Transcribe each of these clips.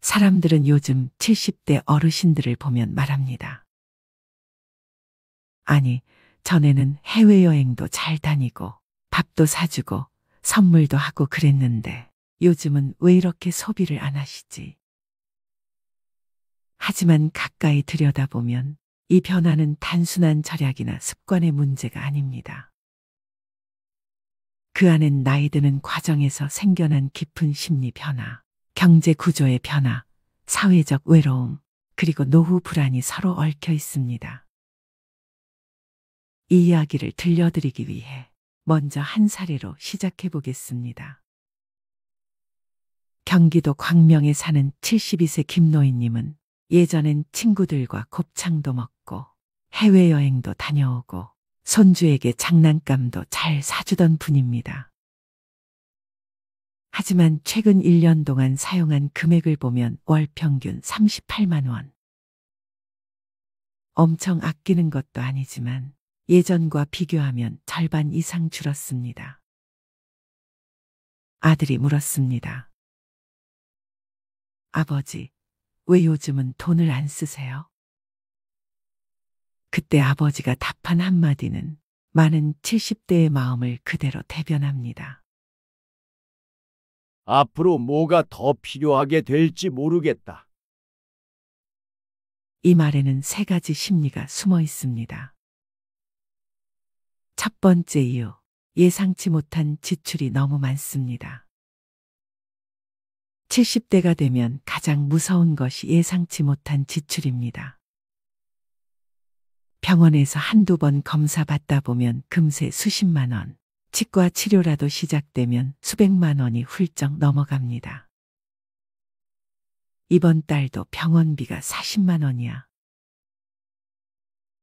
사람들은 요즘 70대 어르신들을 보면 말합니다. 아니, 전에는 해외여행도 잘 다니고 밥도 사주고 선물도 하고 그랬는데 요즘은 왜 이렇게 소비를 안 하시지? 하지만 가까이 들여다보면 이 변화는 단순한 절약이나 습관의 문제가 아닙니다. 그 안엔 나이 드는 과정에서 생겨난 깊은 심리 변화, 경제 구조의 변화, 사회적 외로움, 그리고 노후 불안이 서로 얽혀 있습니다. 이 이야기를 들려드리기 위해 먼저 한 사례로 시작해 보겠습니다. 경기도 광명에 사는 72세 김노인님은 예전엔 친구들과 곱창도 먹고 해외여행도 다녀오고 손주에게 장난감도 잘 사주던 분입니다. 하지만 최근 1년 동안 사용한 금액을 보면 월 평균 38만 원. 엄청 아끼는 것도 아니지만 예전과 비교하면 절반 이상 줄었습니다. 아들이 물었습니다. 아버지, 왜 요즘은 돈을 안 쓰세요? 그때 아버지가 답한 한마디는 많은 70대의 마음을 그대로 대변합니다. 앞으로 뭐가 더 필요하게 될지 모르겠다. 이 말에는 세 가지 심리가 숨어 있습니다. 첫 번째 이유, 예상치 못한 지출이 너무 많습니다. 70대가 되면 가장 무서운 것이 예상치 못한 지출입니다. 병원에서 한두 번 검사 받다 보면 금세 수십만 원, 치과 치료라도 시작되면 수백만 원이 훌쩍 넘어갑니다. 이번 달도 병원비가 40만 원이야.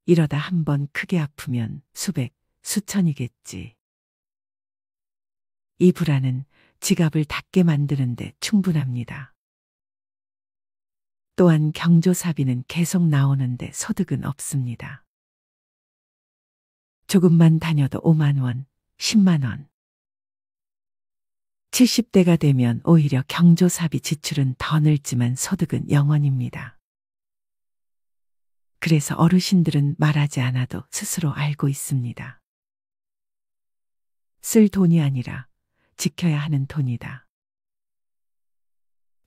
이러다 한 번 크게 아프면 수백, 수천이겠지. 이 불안은 지갑을 닫게 만드는데 충분합니다. 또한 경조사비는 계속 나오는데 소득은 없습니다. 조금만 다녀도 5만 원, 10만 원. 70대가 되면 오히려 경조사비 지출은 더 늘지만 소득은 0원입니다. 그래서 어르신들은 말하지 않아도 스스로 알고 있습니다. 쓸 돈이 아니라 지켜야 하는 돈이다.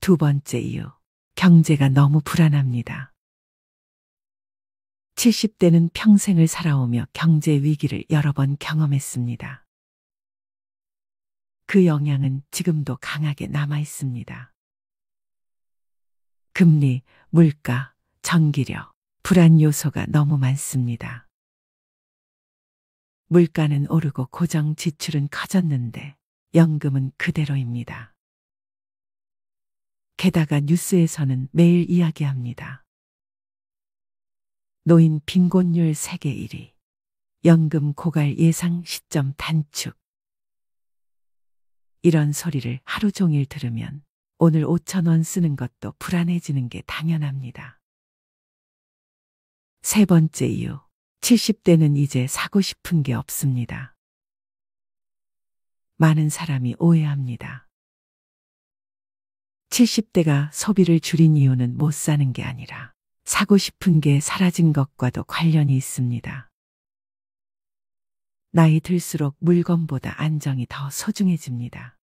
두 번째 이유, 경제가 너무 불안합니다. 70대는 평생을 살아오며 경제 위기를 여러 번 경험했습니다. 그 영향은 지금도 강하게 남아 있습니다. 금리, 물가, 전기료, 불안 요소가 너무 많습니다. 물가는 오르고 고정 지출은 커졌는데 연금은 그대로입니다. 게다가 뉴스에서는 매일 이야기합니다. 노인 빈곤율 세계 1위, 연금 고갈 예상 시점 단축. 이런 소리를 하루 종일 들으면 오늘 5천 원 쓰는 것도 불안해지는 게 당연합니다. 세 번째 이유, 70대는 이제 사고 싶은 게 없습니다. 많은 사람이 오해합니다. 70대가 소비를 줄인 이유는 못 사는 게 아니라 사고 싶은 게 사라진 것과도 관련이 있습니다. 나이 들수록 물건보다 안정이 더 소중해집니다.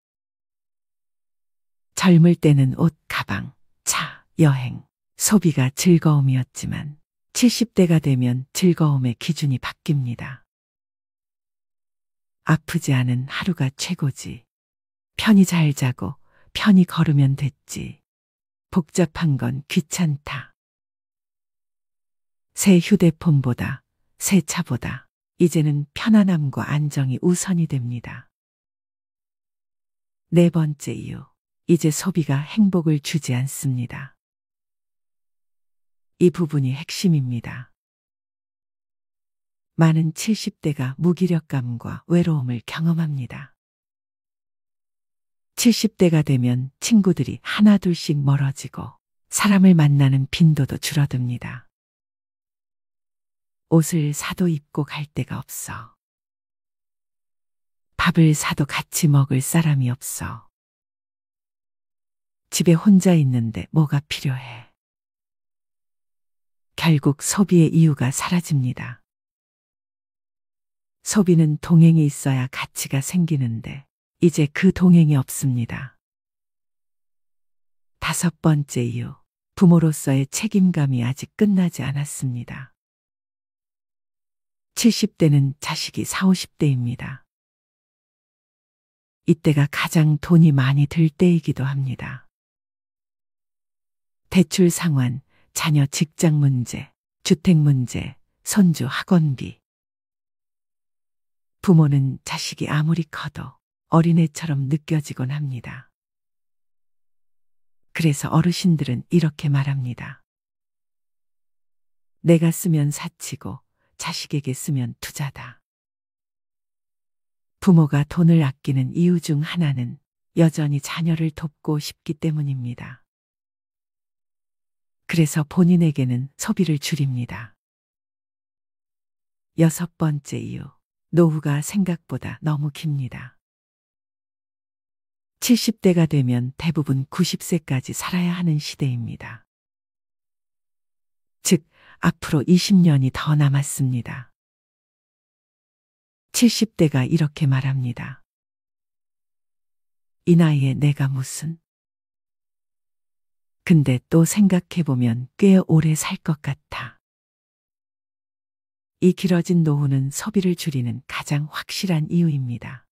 젊을 때는 옷, 가방, 차, 여행, 소비가 즐거움이었지만 70대가 되면 즐거움의 기준이 바뀝니다. 아프지 않은 하루가 최고지. 편히 잘 자고 편히 걸으면 됐지. 복잡한 건 귀찮다. 새 휴대폰보다, 새 차보다 이제는 편안함과 안정이 우선이 됩니다. 네 번째 이유, 이제 소비가 행복을 주지 않습니다. 이 부분이 핵심입니다. 많은 70대가 무기력감과 외로움을 경험합니다. 70대가 되면 친구들이 하나둘씩 멀어지고 사람을 만나는 빈도도 줄어듭니다. 옷을 사도 입고 갈 데가 없어. 밥을 사도 같이 먹을 사람이 없어. 집에 혼자 있는데 뭐가 필요해. 결국 소비의 이유가 사라집니다. 소비는 동행이 있어야 가치가 생기는데 이제 그 동행이 없습니다. 5번째 이유, 부모로서의 책임감이 아직 끝나지 않았습니다. 70대는 자식이 40, 50대입니다. 이때가 가장 돈이 많이 들 때이기도 합니다. 대출 상환, 자녀 직장 문제, 주택 문제, 손주 학원비. 부모는 자식이 아무리 커도 어린애처럼 느껴지곤 합니다. 그래서 어르신들은 이렇게 말합니다. 내가 쓰면 사치고 자식에게 쓰면 투자다. 부모가 돈을 아끼는 이유 중 하나는 여전히 자녀를 돕고 싶기 때문입니다. 그래서 본인에게는 소비를 줄입니다. 6번째 이유, 노후가 생각보다 너무 깁니다. 70대가 되면 대부분 90세까지 살아야 하는 시대입니다. 즉, 앞으로 20년이 더 남았습니다. 70대가 이렇게 말합니다. 이 나이에 내가 무슨? 근데 또 생각해보면 꽤 오래 살 것 같아. 이 길어진 노후는 소비를 줄이는 가장 확실한 이유입니다.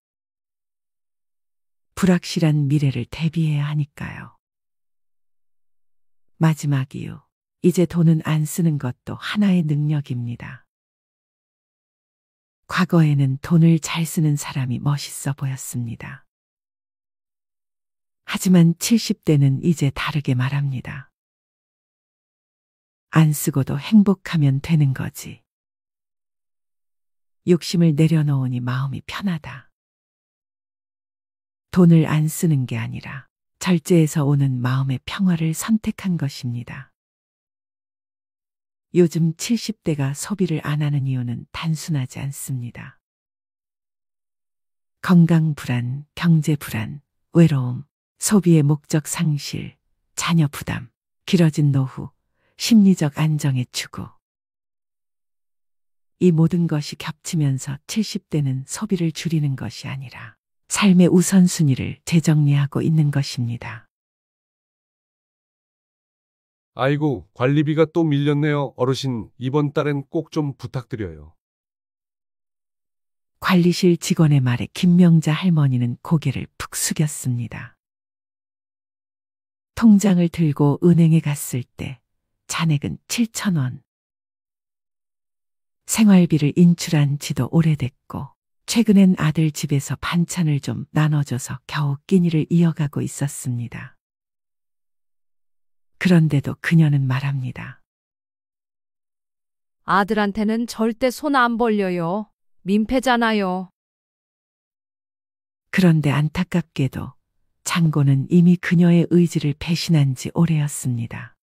불확실한 미래를 대비해야 하니까요. 마지막 이유, 이제 돈은 안 쓰는 것도 하나의 능력입니다. 과거에는 돈을 잘 쓰는 사람이 멋있어 보였습니다. 하지만 70대는 이제 다르게 말합니다. 안 쓰고도 행복하면 되는 거지. 욕심을 내려놓으니 마음이 편하다. 돈을 안 쓰는 게 아니라 절제에서 오는 마음의 평화를 선택한 것입니다. 요즘 70대가 소비를 안 하는 이유는 단순하지 않습니다. 건강 불안, 경제 불안, 외로움, 소비의 목적 상실, 자녀 부담, 길어진 노후, 심리적 안정의 추구. 이 모든 것이 겹치면서 70대는 소비를 줄이는 것이 아니라 삶의 우선순위를 재정리하고 있는 것입니다. 아이고, 관리비가 또 밀렸네요. 어르신, 이번 달엔 꼭 좀 부탁드려요. 관리실 직원의 말에 김명자 할머니는 고개를 푹 숙였습니다. 통장을 들고 은행에 갔을 때 잔액은 7,000원. 생활비를 인출한 지도 오래됐고 최근엔 아들 집에서 반찬을 좀 나눠줘서 겨우 끼니를 이어가고 있었습니다. 그런데도 그녀는 말합니다. 아들한테는 절대 손 안 벌려요. 민폐잖아요. 그런데 안타깝게도 장고는 이미 그녀의 의지를 배신한 지 오래였습니다.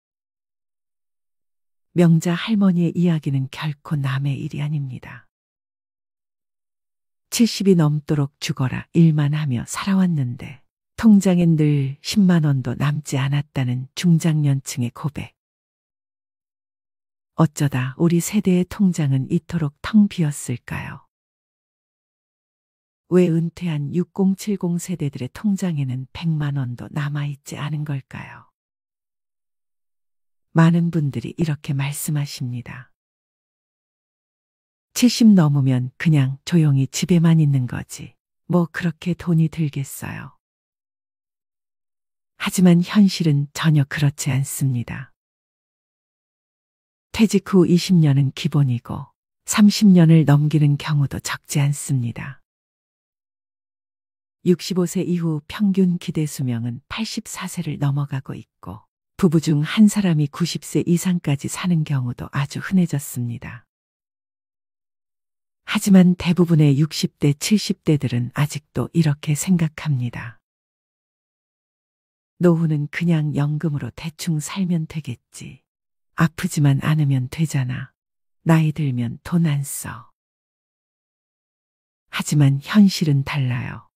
명자 할머니의 이야기는 결코 남의 일이 아닙니다. 70이 넘도록 죽어라 일만 하며 살아왔는데 통장엔 늘 10만 원도 남지 않았다는 중장년층의 고백. 어쩌다 우리 세대의 통장은 이토록 텅 비었을까요? 왜 은퇴한 6070 세대들의 통장에는 100만 원도 남아있지 않은 걸까요? 많은 분들이 이렇게 말씀하십니다. 70 넘으면 그냥 조용히 집에만 있는 거지. 뭐 그렇게 돈이 들겠어요. 하지만 현실은 전혀 그렇지 않습니다. 퇴직 후 20년은 기본이고 30년을 넘기는 경우도 적지 않습니다. 65세 이후 평균 기대 수명은 84세를 넘어가고 있고 부부 중 한 사람이 90세 이상까지 사는 경우도 아주 흔해졌습니다. 하지만 대부분의 60대, 70대들은 아직도 이렇게 생각합니다. 노후는 그냥 연금으로 대충 살면 되겠지. 아프지만 않으면 되잖아. 나이 들면 돈 안 써. 하지만 현실은 달라요.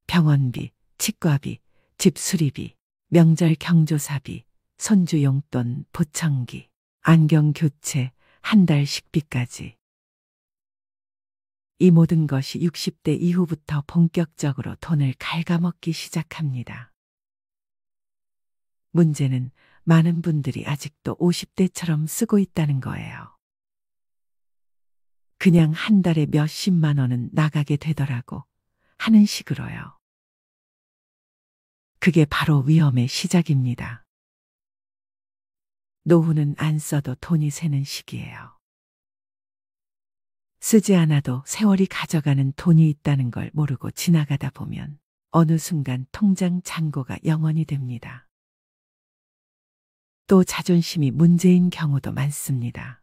병원비, 치과비, 집 수리비, 명절 경조사비, 손주 용돈, 보청기, 안경 교체, 한 달 식비까지. 이 모든 것이 60대 이후부터 본격적으로 돈을 갉아먹기 시작합니다. 문제는 많은 분들이 아직도 50대처럼 쓰고 있다는 거예요. 그냥 한 달에 몇십만 원은 나가게 되더라고 하는 식으로요. 그게 바로 위험의 시작입니다. 노후는 안 써도 돈이 새는 시기예요. 쓰지 않아도 세월이 가져가는 돈이 있다는 걸 모르고 지나가다 보면 어느 순간 통장 잔고가 0원이 됩니다. 또 자존심이 문제인 경우도 많습니다.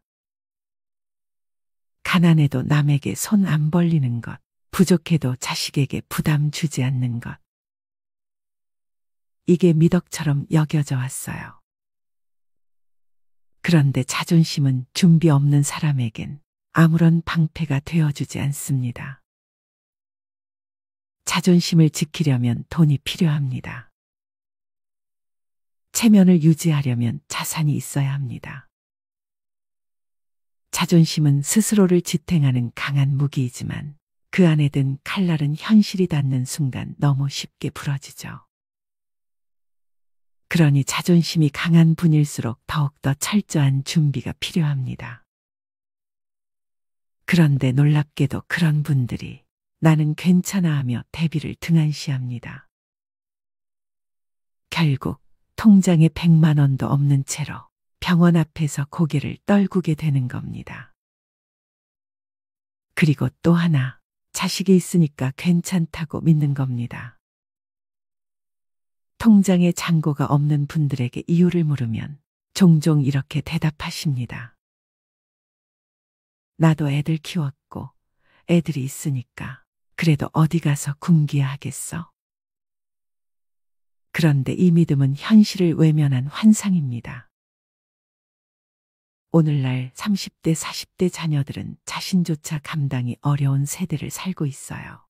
가난해도 남에게 손 안 벌리는 것, 부족해도 자식에게 부담 주지 않는 것. 이게 미덕처럼 여겨져 왔어요. 그런데 자존심은 준비 없는 사람에겐 아무런 방패가 되어주지 않습니다. 자존심을 지키려면 돈이 필요합니다. 체면을 유지하려면 자산이 있어야 합니다. 자존심은 스스로를 지탱하는 강한 무기이지만 그 안에 든 칼날은 현실이 닿는 순간 너무 쉽게 부러지죠. 그러니 자존심이 강한 분일수록 더욱더 철저한 준비가 필요합니다. 그런데 놀랍게도 그런 분들이 나는 괜찮아 하며 대비를 등한시합니다. 결국 통장에 100만 원도 없는 채로 병원 앞에서 고개를 떨구게 되는 겁니다. 그리고 또 하나, 자식이 있으니까 괜찮다고 믿는 겁니다. 통장에 잔고가 없는 분들에게 이유를 물으면 종종 이렇게 대답하십니다. 나도 애들 키웠고 애들이 있으니까 그래도 어디 가서 굶기야 하겠어. 그런데 이 믿음은 현실을 외면한 환상입니다. 오늘날 30대, 40대 자녀들은 자신조차 감당이 어려운 세대를 살고 있어요.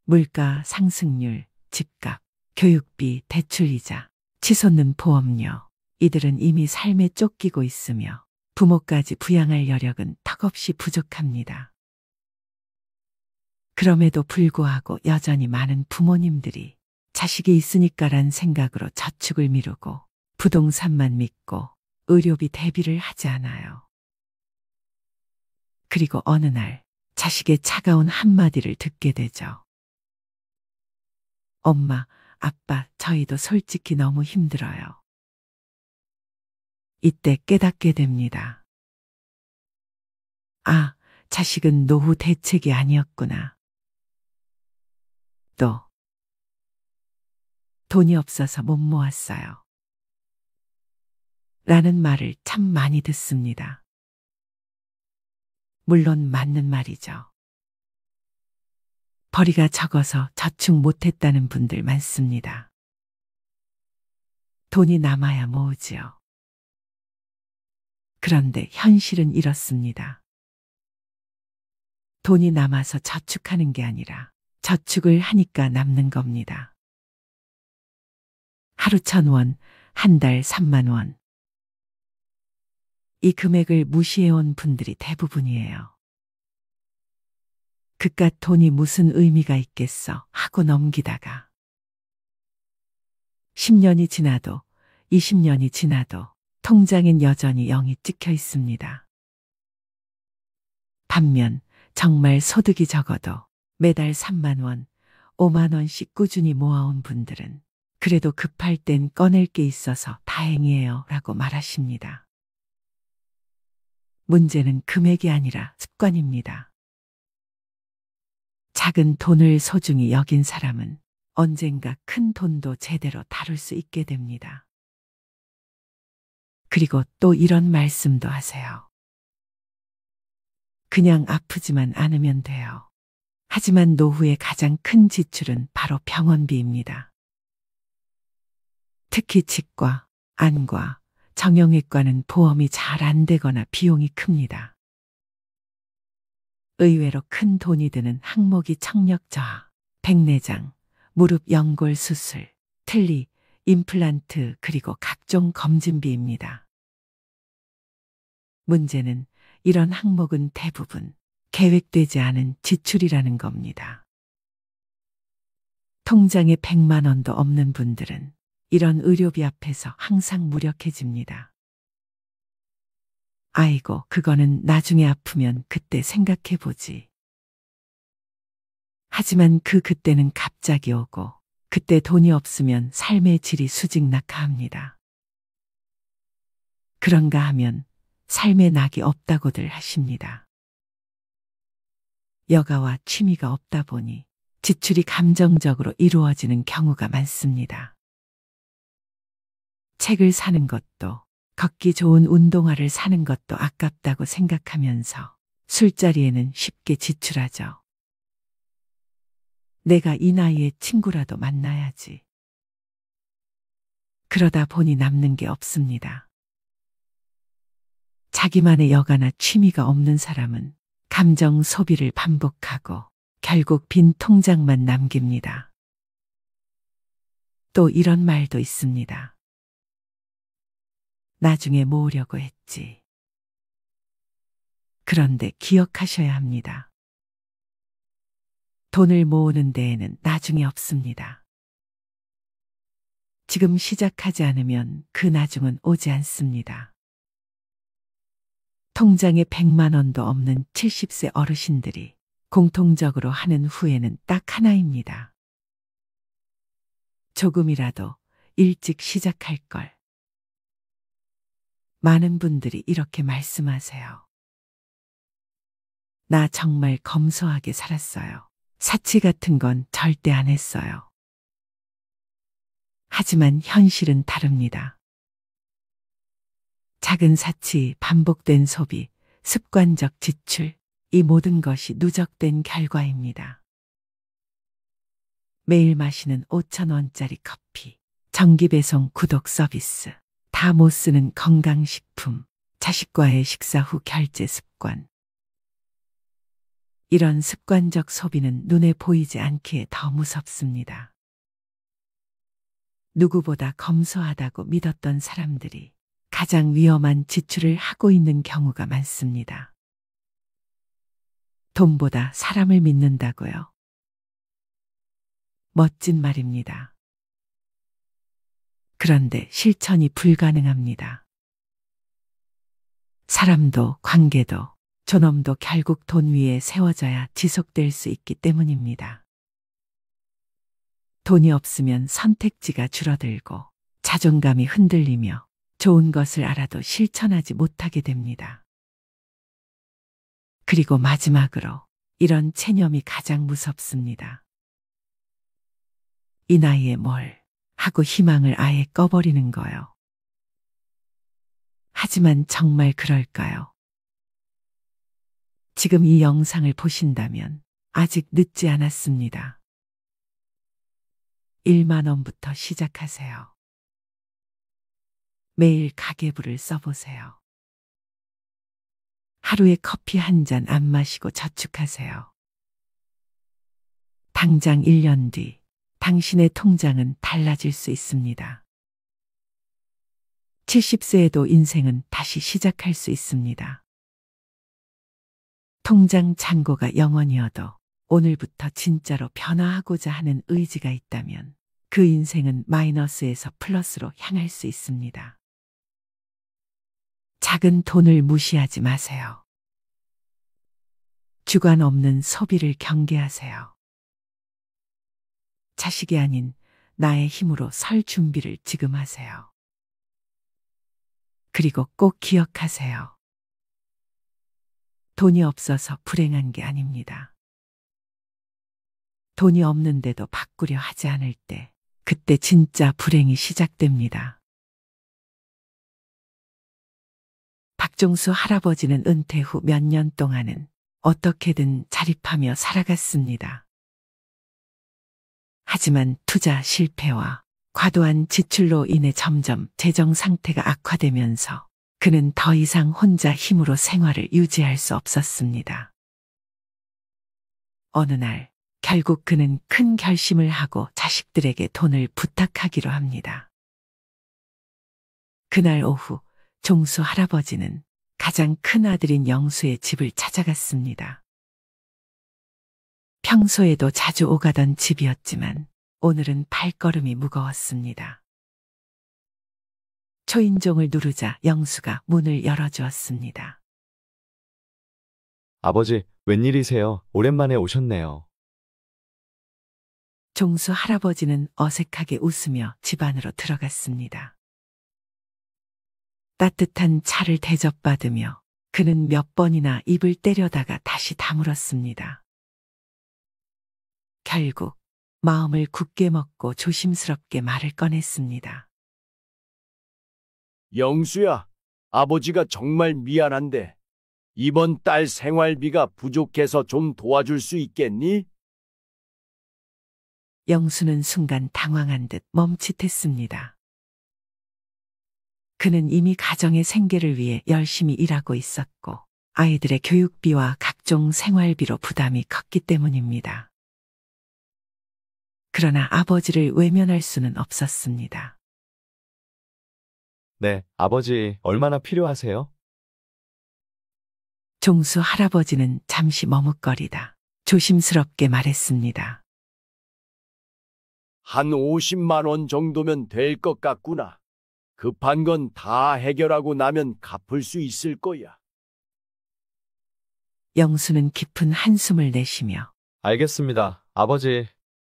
물가 상승률, 집값, 교육비, 대출이자, 치솟는 보험료, 이들은 이미 삶에 쫓기고 있으며 부모까지 부양할 여력은 턱없이 부족합니다. 그럼에도 불구하고 여전히 많은 부모님들이 자식이 있으니까란 생각으로 저축을 미루고 부동산만 믿고 의료비 대비를 하지 않아요. 그리고 어느 날 자식의 차가운 한마디를 듣게 되죠. 엄마, 아빠, 저희도 솔직히 너무 힘들어요. 이때 깨닫게 됩니다. 아, 자식은 노후 대책이 아니었구나. 또, 돈이 없어서 못 모았어요. 라는 말을 참 많이 듣습니다. 물론 맞는 말이죠. 벌이가 적어서 저축 못했다는 분들 많습니다. 돈이 남아야 모으지요. 그런데 현실은 이렇습니다. 돈이 남아서 저축하는 게 아니라 저축을 하니까 남는 겁니다. 하루 1,000원, 한 달 3만 원. 이 금액을 무시해온 분들이 대부분이에요. 그깟 돈이 무슨 의미가 있겠어 하고 넘기다가 10년이 지나도 20년이 지나도 통장엔 여전히 0이 찍혀 있습니다. 반면 정말 소득이 적어도 매달 3만 원, 5만 원씩 꾸준히 모아온 분들은 그래도 급할 땐 꺼낼 게 있어서 다행이에요 라고 말하십니다. 문제는 금액이 아니라 습관입니다. 작은 돈을 소중히 여긴 사람은 언젠가 큰 돈도 제대로 다룰 수 있게 됩니다. 그리고 또 이런 말씀도 하세요. 그냥 아프지만 않으면 돼요. 하지만 노후의 가장 큰 지출은 바로 병원비입니다. 특히 치과, 안과, 정형외과는 보험이 잘 안 되거나 비용이 큽니다. 의외로 큰 돈이 드는 항목이 청력저하, 백내장, 무릎 연골 수술, 틀니, 임플란트 그리고 각종 검진비입니다. 문제는 이런 항목은 대부분 계획되지 않은 지출이라는 겁니다. 통장에 100만 원도 없는 분들은 이런 의료비 앞에서 항상 무력해집니다. 아이고, 그거는 나중에 아프면 그때 생각해보지. 하지만 그때는 갑자기 오고 그때 돈이 없으면 삶의 질이 수직낙하합니다. 그런가 하면 삶의 낙이 없다고들 하십니다. 여가와 취미가 없다 보니 지출이 감정적으로 이루어지는 경우가 많습니다. 책을 사는 것도 걷기 좋은 운동화를 사는 것도 아깝다고 생각하면서 술자리에는 쉽게 지출하죠. 내가 이 나이에 친구라도 만나야지. 그러다 보니 남는 게 없습니다. 자기만의 여가나 취미가 없는 사람은 감정 소비를 반복하고 결국 빈 통장만 남깁니다. 또 이런 말도 있습니다. 나중에 모으려고 했지. 그런데 기억하셔야 합니다. 돈을 모으는 데에는 나중이 없습니다. 지금 시작하지 않으면 그 나중은 오지 않습니다. 통장에 100만 원도 없는 70세 어르신들이 공통적으로 하는 후회는 딱 하나입니다. 조금이라도 일찍 시작할 걸. 많은 분들이 이렇게 말씀하세요. 나 정말 검소하게 살았어요. 사치 같은 건 절대 안 했어요. 하지만 현실은 다릅니다. 작은 사치, 반복된 소비, 습관적 지출, 이 모든 것이 누적된 결과입니다. 매일 마시는 5,000원짜리 커피, 정기배송 구독 서비스, 다 못 쓰는 건강식품, 자식과의 식사 후 결제 습관. 이런 습관적 소비는 눈에 보이지 않기에 더 무섭습니다. 누구보다 검소하다고 믿었던 사람들이 가장 위험한 지출을 하고 있는 경우가 많습니다. 돈보다 사람을 믿는다고요? 멋진 말입니다. 그런데 실천이 불가능합니다. 사람도 관계도 존엄도 결국 돈 위에 세워져야 지속될 수 있기 때문입니다. 돈이 없으면 선택지가 줄어들고 자존감이 흔들리며 좋은 것을 알아도 실천하지 못하게 됩니다. 그리고 마지막으로 이런 체념이 가장 무섭습니다. 이 나이에 뭘 하고 희망을 아예 꺼버리는 거요. 하지만 정말 그럴까요? 지금 이 영상을 보신다면 아직 늦지 않았습니다. 1만 원부터 시작하세요. 매일 가계부를 써보세요. 하루에 커피 한 잔 안 마시고 저축하세요. 당장 1년 뒤 당신의 통장은 달라질 수 있습니다. 70세에도 인생은 다시 시작할 수 있습니다. 통장 잔고가 0원이어도 오늘부터 진짜로 변화하고자 하는 의지가 있다면 그 인생은 마이너스에서 플러스로 향할 수 있습니다. 작은 돈을 무시하지 마세요. 주관 없는 소비를 경계하세요. 자식이 아닌 나의 힘으로 설 준비를 지금 하세요. 그리고 꼭 기억하세요. 돈이 없어서 불행한 게 아닙니다. 돈이 없는데도 바꾸려 하지 않을 때, 그때 진짜 불행이 시작됩니다. 박종수 할아버지는 은퇴 후 몇 년 동안은 어떻게든 자립하며 살아갔습니다. 하지만 투자 실패와 과도한 지출로 인해 점점 재정 상태가 악화되면서 그는 더 이상 혼자 힘으로 생활을 유지할 수 없었습니다. 어느 날 결국 그는 큰 결심을 하고 자식들에게 돈을 부탁하기로 합니다. 그날 오후 종수 할아버지는 가장 큰 아들인 영수의 집을 찾아갔습니다. 평소에도 자주 오가던 집이었지만 오늘은 발걸음이 무거웠습니다. 초인종을 누르자 영수가 문을 열어주었습니다. 아버지, 웬일이세요? 오랜만에 오셨네요. 종수 할아버지는 어색하게 웃으며 집 안으로 들어갔습니다. 따뜻한 차를 대접받으며 그는 몇 번이나 입을 때려다가 다시 다물었습니다. 결국 마음을 굳게 먹고 조심스럽게 말을 꺼냈습니다. 영수야, 아버지가 정말 미안한데 이번 달 생활비가 부족해서 좀 도와줄 수 있겠니? 영수는 순간 당황한 듯 멈칫했습니다. 그는 이미 가정의 생계를 위해 열심히 일하고 있었고 아이들의 교육비와 각종 생활비로 부담이 컸기 때문입니다. 그러나 아버지를 외면할 수는 없었습니다. 네, 아버지, 얼마나 필요하세요? 종수 할아버지는 잠시 머뭇거리다 조심스럽게 말했습니다. 한 50만 원 정도면 될 것 같구나. 급한 건 다 해결하고 나면 갚을 수 있을 거야. 영수는 깊은 한숨을 내쉬며 알겠습니다. 아버지,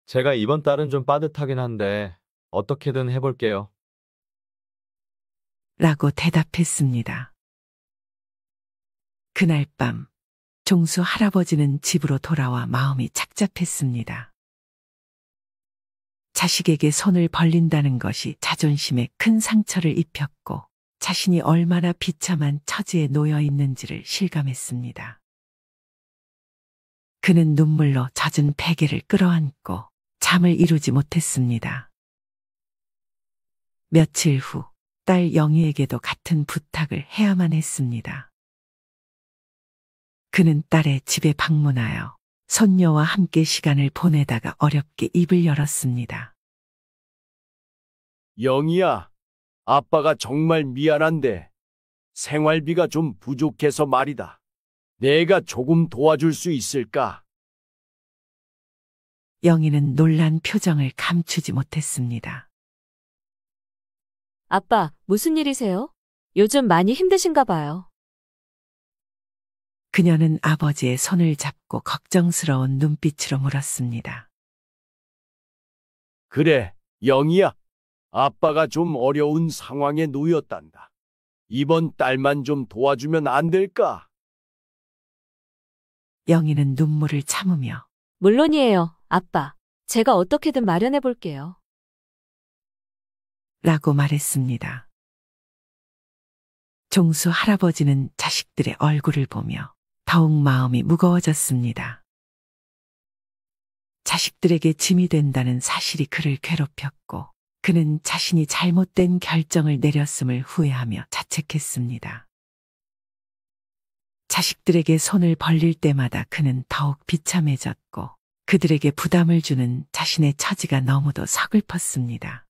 제가 이번 달은 좀 빠듯하긴 한데 어떻게든 해볼게요. 라고 대답했습니다. 그날 밤 종수 할아버지는 집으로 돌아와 마음이 착잡했습니다. 자식에게 손을 벌린다는 것이 자존심에 큰 상처를 입혔고 자신이 얼마나 비참한 처지에 놓여 있는지를 실감했습니다. 그는 눈물로 젖은 베개를 끌어안고 잠을 이루지 못했습니다. 며칠 후 딸 영희에게도 같은 부탁을 해야만 했습니다. 그는 딸의 집에 방문하여 손녀와 함께 시간을 보내다가 어렵게 입을 열었습니다. 영희야, 아빠가 정말 미안한데 생활비가 좀 부족해서 말이다. 내가 조금 도와줄 수 있을까? 영희는 놀란 표정을 감추지 못했습니다. 아빠, 무슨 일이세요? 요즘 많이 힘드신가 봐요. 그녀는 아버지의 손을 잡고 걱정스러운 눈빛으로 물었습니다. 그래, 영희야. 아빠가 좀 어려운 상황에 놓였단다. 이번 달만 좀 도와주면 안 될까? 영희는 눈물을 참으며 물론이에요, 아빠. 제가 어떻게든 마련해 볼게요. 라고 말했습니다. 종수 할아버지는 자식들의 얼굴을 보며 더욱 마음이 무거워졌습니다. 자식들에게 짐이 된다는 사실이 그를 괴롭혔고 그는 자신이 잘못된 결정을 내렸음을 후회하며 자책했습니다. 자식들에게 손을 벌릴 때마다 그는 더욱 비참해졌고 그들에게 부담을 주는 자신의 처지가 너무도 서글펐습니다.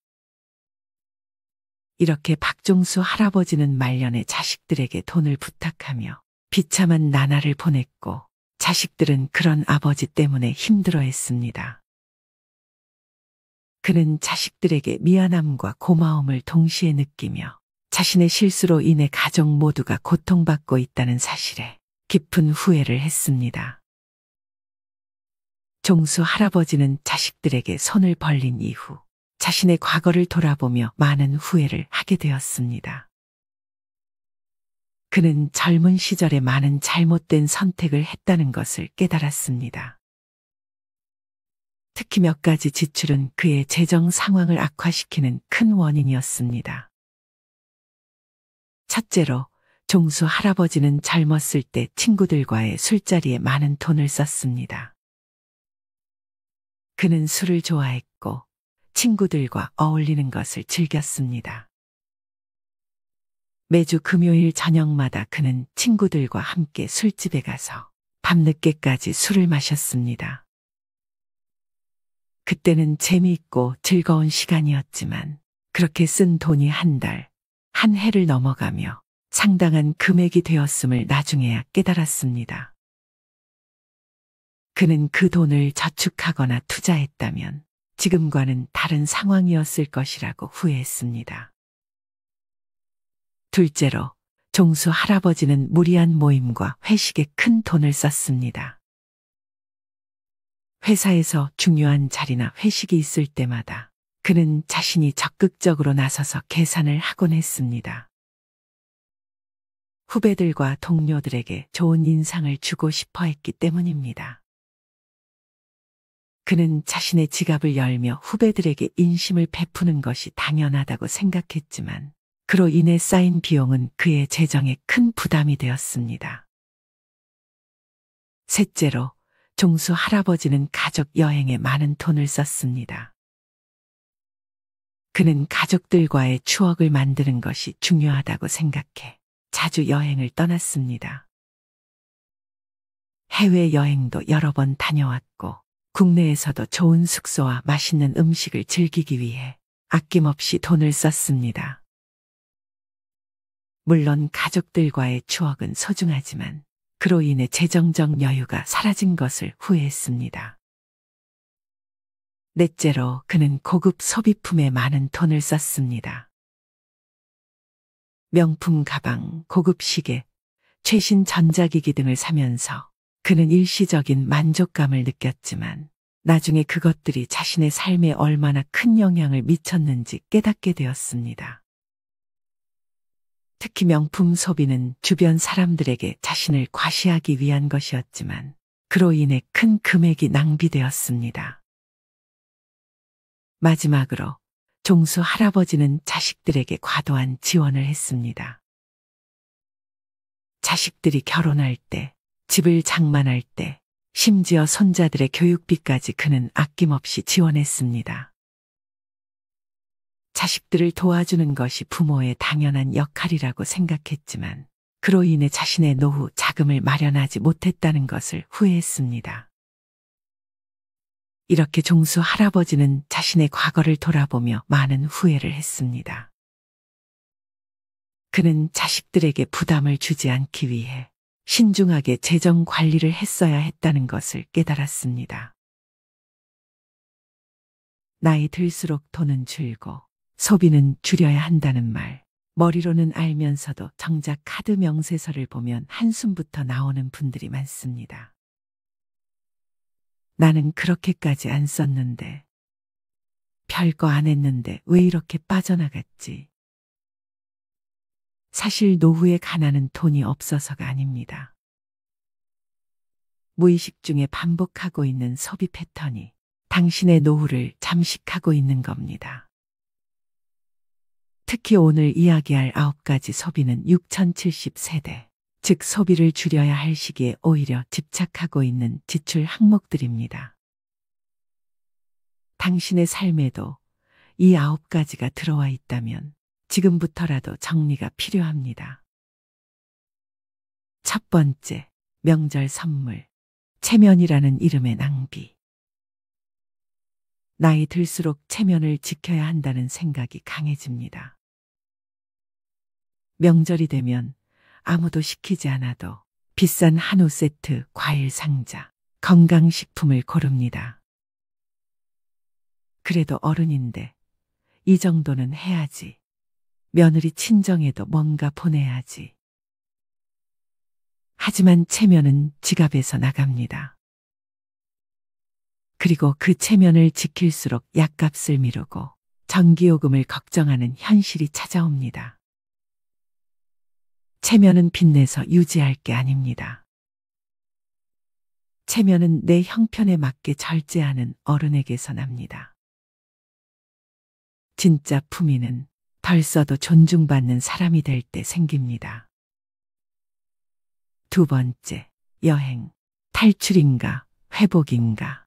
이렇게 박종수 할아버지는 말년에 자식들에게 돈을 부탁하며 비참한 나날을 보냈고 자식들은 그런 아버지 때문에 힘들어했습니다. 그는 자식들에게 미안함과 고마움을 동시에 느끼며 자신의 실수로 인해 가족 모두가 고통받고 있다는 사실에 깊은 후회를 했습니다. 종수 할아버지는 자식들에게 손을 벌린 이후 자신의 과거를 돌아보며 많은 후회를 하게 되었습니다. 그는 젊은 시절에 많은 잘못된 선택을 했다는 것을 깨달았습니다. 특히 몇 가지 지출은 그의 재정 상황을 악화시키는 큰 원인이었습니다. 첫째로, 종수 할아버지는 젊었을 때 친구들과의 술자리에 많은 돈을 썼습니다. 그는 술을 좋아했고 친구들과 어울리는 것을 즐겼습니다. 매주 금요일 저녁마다 그는 친구들과 함께 술집에 가서 밤늦게까지 술을 마셨습니다. 그때는 재미있고 즐거운 시간이었지만 그렇게 쓴 돈이 한 달, 한 해를 넘어가며 상당한 금액이 되었음을 나중에야 깨달았습니다. 그는 그 돈을 저축하거나 투자했다면 지금과는 다른 상황이었을 것이라고 후회했습니다. 둘째로, 종수 할아버지는 무리한 모임과 회식에 큰 돈을 썼습니다. 회사에서 중요한 자리나 회식이 있을 때마다 그는 자신이 적극적으로 나서서 계산을 하곤 했습니다. 후배들과 동료들에게 좋은 인상을 주고 싶어 했기 때문입니다. 그는 자신의 지갑을 열며 후배들에게 인심을 베푸는 것이 당연하다고 생각했지만 그로 인해 쌓인 비용은 그의 재정에 큰 부담이 되었습니다. 셋째로, 종수 할아버지는 가족 여행에 많은 돈을 썼습니다. 그는 가족들과의 추억을 만드는 것이 중요하다고 생각해 자주 여행을 떠났습니다. 해외여행도 여러 번 다녀왔고 국내에서도 좋은 숙소와 맛있는 음식을 즐기기 위해 아낌없이 돈을 썼습니다. 물론 가족들과의 추억은 소중하지만 그로 인해 재정적 여유가 사라진 것을 후회했습니다. 넷째로, 그는 고급 소비품에 많은 돈을 썼습니다. 명품 가방, 고급 시계, 최신 전자기기 등을 사면서 그는 일시적인 만족감을 느꼈지만 나중에 그것들이 자신의 삶에 얼마나 큰 영향을 미쳤는지 깨닫게 되었습니다. 특히 명품 소비는 주변 사람들에게 자신을 과시하기 위한 것이었지만 그로 인해 큰 금액이 낭비되었습니다. 마지막으로 종수 할아버지는 자식들에게 과도한 지원을 했습니다. 자식들이 결혼할 때, 집을 장만할 때, 심지어 손자들의 교육비까지 그는 아낌없이 지원했습니다. 자식들을 도와주는 것이 부모의 당연한 역할이라고 생각했지만 그로 인해 자신의 노후 자금을 마련하지 못했다는 것을 후회했습니다. 이렇게 종수 할아버지는 자신의 과거를 돌아보며 많은 후회를 했습니다. 그는 자식들에게 부담을 주지 않기 위해 신중하게 재정 관리를 했어야 했다는 것을 깨달았습니다. 나이 들수록 돈은 줄고 소비는 줄여야 한다는 말, 머리로는 알면서도 정작 카드 명세서를 보면 한숨부터 나오는 분들이 많습니다. 나는 그렇게까지 안 썼는데, 별거 안 했는데 왜 이렇게 빠져나갔지? 사실 노후의 가난은 돈이 없어서가 아닙니다. 무의식 중에 반복하고 있는 소비 패턴이 당신의 노후를 잠식하고 있는 겁니다. 특히 오늘 이야기할 9가지 소비는 6070세대, 즉 소비를 줄여야 할 시기에 오히려 집착하고 있는 지출 항목들입니다. 당신의 삶에도 이 9가지가 들어와 있다면 지금부터라도 정리가 필요합니다. 첫 번째, 명절 선물, 체면이라는 이름의 낭비. 나이 들수록 체면을 지켜야 한다는 생각이 강해집니다. 명절이 되면 아무도 시키지 않아도 비싼 한우 세트, 과일 상자, 건강식품을 고릅니다. 그래도 어른인데 이 정도는 해야지. 며느리 친정에도 뭔가 보내야지. 하지만 체면은 지갑에서 나갑니다. 그리고 그 체면을 지킬수록 약값을 미루고 전기요금을 걱정하는 현실이 찾아옵니다. 체면은 빚내서 유지할 게 아닙니다. 체면은 내 형편에 맞게 절제하는 어른에게서 납니다. 진짜 품위는 덜 써도 존중받는 사람이 될 때 생깁니다. 두 번째, 여행, 탈출인가, 회복인가.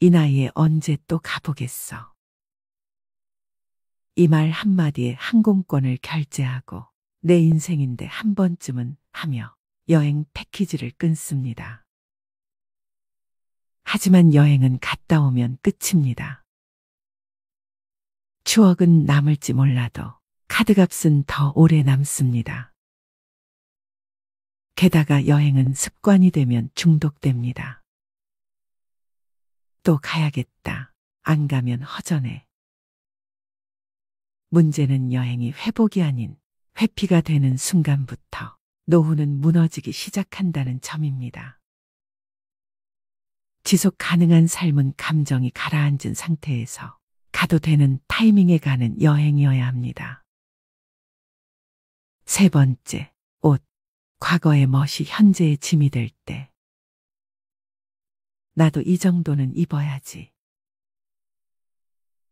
이 나이에 언제 또 가보겠어. 이 말 한마디에 항공권을 결제하고 내 인생인데 한 번쯤은 하며 여행 패키지를 끊습니다. 하지만 여행은 갔다 오면 끝입니다. 추억은 남을지 몰라도 카드값은 더 오래 남습니다. 게다가 여행은 습관이 되면 중독됩니다. 또 가야겠다. 안 가면 허전해. 문제는 여행이 회복이 아닌 회피가 되는 순간부터 노후는 무너지기 시작한다는 점입니다. 지속 가능한 삶은 감정이 가라앉은 상태에서 가도 되는 타이밍에 가는 여행이어야 합니다. 세 번째, 옷. 과거의 멋이 현재의 짐이 될 때. 나도 이 정도는 입어야지.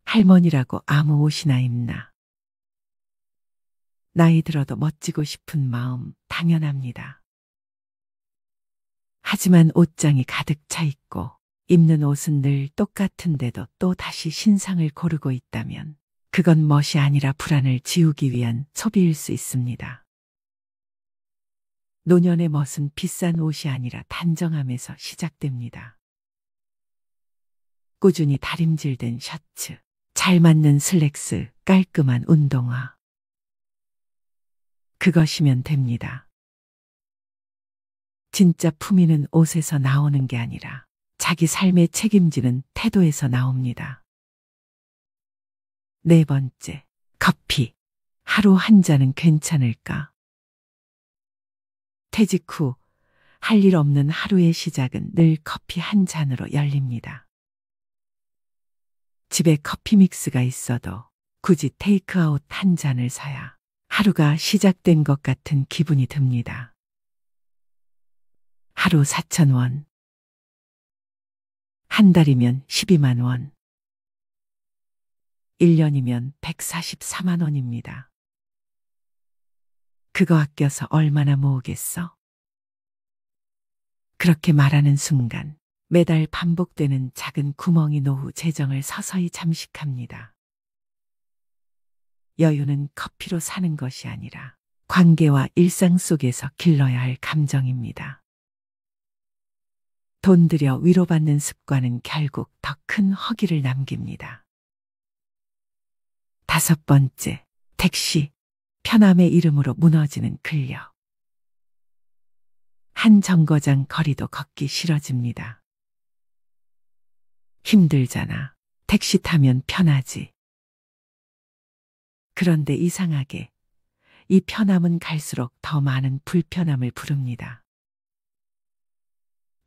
할머니라고 아무 옷이나 입나. 나이 들어도 멋지고 싶은 마음 당연합니다. 하지만 옷장이 가득 차 있고 입는 옷은 늘 똑같은데도 또 다시 신상을 고르고 있다면 그건 멋이 아니라 불안을 지우기 위한 소비일 수 있습니다. 노년의 멋은 비싼 옷이 아니라 단정함에서 시작됩니다. 꾸준히 다림질된 셔츠, 잘 맞는 슬랙스, 깔끔한 운동화. 그것이면 됩니다. 진짜 품위는 옷에서 나오는 게 아니라 자기 삶에 책임지는 태도에서 나옵니다. 네 번째, 커피. 하루 한 잔은 괜찮을까? 퇴직 후 할 일 없는 하루의 시작은 늘 커피 한 잔으로 열립니다. 집에 커피 믹스가 있어도 굳이 테이크아웃 한 잔을 사야 하루가 시작된 것 같은 기분이 듭니다. 하루 4,000원. 한 달이면 12만 원. 1년이면 144만 원입니다. 그거 아껴서 얼마나 모으겠어? 그렇게 말하는 순간 매달 반복되는 작은 구멍이 노후 재정을 서서히 잠식합니다. 여유는 커피로 사는 것이 아니라 관계와 일상 속에서 길러야 할 감정입니다. 돈 들여 위로받는 습관은 결국 더 큰 허기를 남깁니다. 다섯 번째, 택시. 편함의 이름으로 무너지는 근력. 한 정거장 거리도 걷기 싫어집니다. 힘들잖아. 택시 타면 편하지. 그런데 이상하게 이 편함은 갈수록 더 많은 불편함을 부릅니다.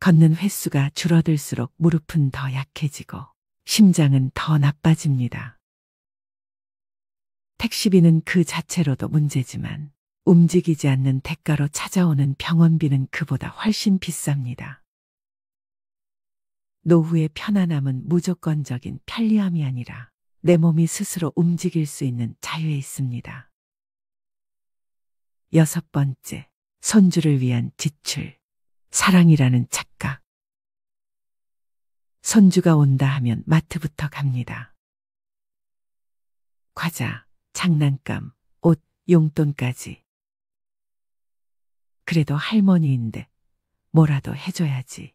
걷는 횟수가 줄어들수록 무릎은 더 약해지고 심장은 더 나빠집니다. 택시비는 그 자체로도 문제지만 움직이지 않는 대가로 찾아오는 병원비는 그보다 훨씬 비쌉니다. 노후의 편안함은 무조건적인 편리함이 아니라 내 몸이 스스로 움직일 수 있는 자유에 있습니다. 여섯 번째, 손주를 위한 지출. 사랑이라는 착각. 손주가 온다 하면 마트부터 갑니다. 과자, 장난감, 옷, 용돈까지. 그래도 할머니인데 뭐라도 해줘야지.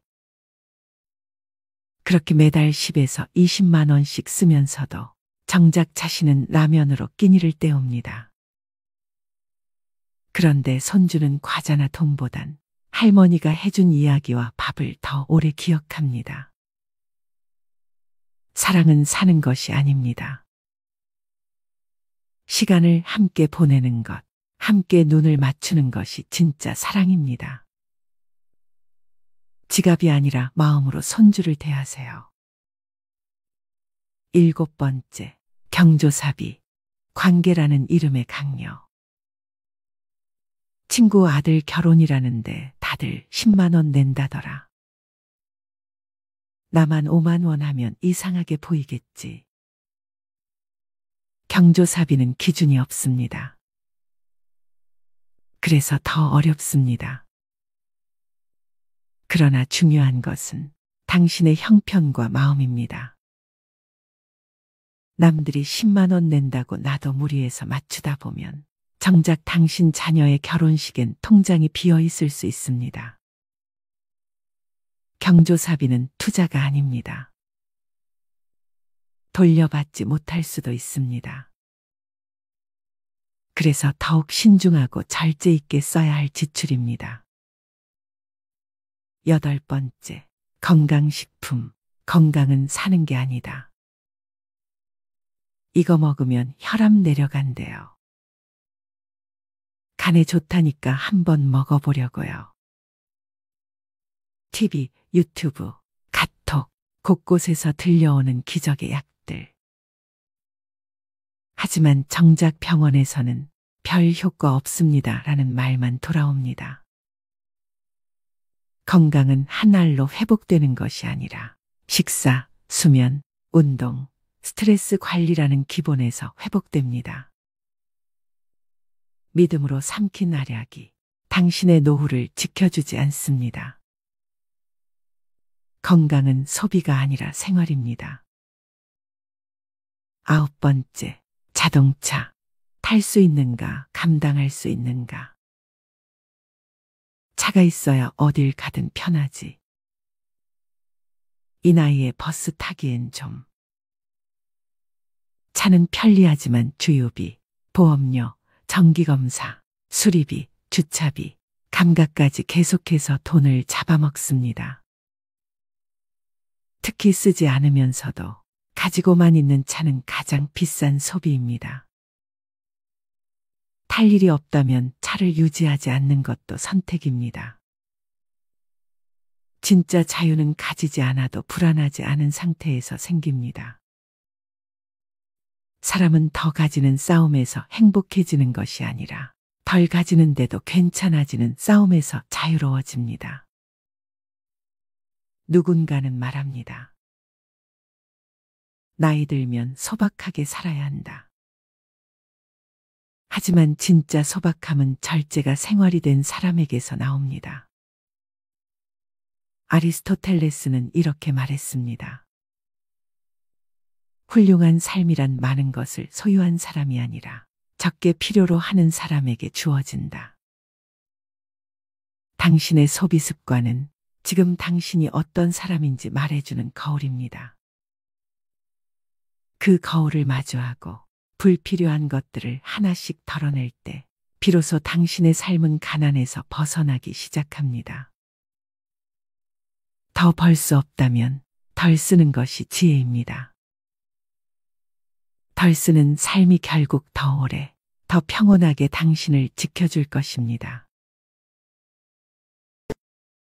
그렇게 매달 10에서 20만 원씩 쓰면서도 정작 자신은 라면으로 끼니를 때웁니다. 그런데 손주는 과자나 돈보단 할머니가 해준 이야기와 밥을 더 오래 기억합니다. 사랑은 사는 것이 아닙니다. 시간을 함께 보내는 것, 함께 눈을 맞추는 것이 진짜 사랑입니다. 지갑이 아니라 마음으로 손주를 대하세요. 일곱 번째, 경조사비. 관계라는 이름의 강요. 친구 아들 결혼이라는데 다들 10만 원 낸다더라. 나만 5만 원 하면 이상하게 보이겠지. 경조사비는 기준이 없습니다. 그래서 더 어렵습니다. 그러나 중요한 것은 당신의 형편과 마음입니다. 남들이 10만 원 낸다고 나도 무리해서 맞추다 보면 정작 당신 자녀의 결혼식엔 통장이 비어 있을 수 있습니다. 경조사비는 투자가 아닙니다. 돌려받지 못할 수도 있습니다. 그래서 더욱 신중하고 절제 있게 써야 할 지출입니다. 8번째, 건강식품. 건강은 사는 게 아니다. 이거 먹으면 혈압 내려간대요. 간에 좋다니까 한번 먹어보려고요. TV, 유튜브, 카톡, 곳곳에서 들려오는 기적의 약들. 하지만 정작 병원에서는 별 효과 없습니다 라는 말만 돌아옵니다. 건강은 한 알로 회복되는 것이 아니라 식사, 수면, 운동, 스트레스 관리라는 기본에서 회복됩니다. 믿음으로 삼킨 알약이 당신의 노후를 지켜주지 않습니다. 건강은 소비가 아니라 생활입니다. 9번째, 자동차. 탈 수 있는가, 감당할 수 있는가. 차가 있어야 어딜 가든 편하지. 이 나이에 버스 타기엔 좀. 차는 편리하지만 주유비, 보험료, 정기검사, 수리비, 주차비, 감가까지 계속해서 돈을 잡아먹습니다. 특히 쓰지 않으면서도 가지고만 있는 차는 가장 비싼 소비입니다. 탈 일이 없다면 차를 유지하지 않는 것도 선택입니다. 진짜 자유는 가지지 않아도 불안하지 않은 상태에서 생깁니다. 사람은 더 가지는 싸움에서 행복해지는 것이 아니라 덜 가지는데도 괜찮아지는 싸움에서 자유로워집니다. 누군가는 말합니다. 나이 들면 소박하게 살아야 한다. 하지만 진짜 소박함은 절제가 생활이 된 사람에게서 나옵니다. 아리스토텔레스는 이렇게 말했습니다. 훌륭한 삶이란 많은 것을 소유한 사람이 아니라 적게 필요로 하는 사람에게 주어진다. 당신의 소비 습관은 지금 당신이 어떤 사람인지 말해주는 거울입니다. 그 거울을 마주하고 불필요한 것들을 하나씩 덜어낼 때 비로소 당신의 삶은 가난에서 벗어나기 시작합니다. 더 벌 수 없다면 덜 쓰는 것이 지혜입니다. 덜 쓰는 삶이 결국 더 오래, 더 평온하게 당신을 지켜줄 것입니다.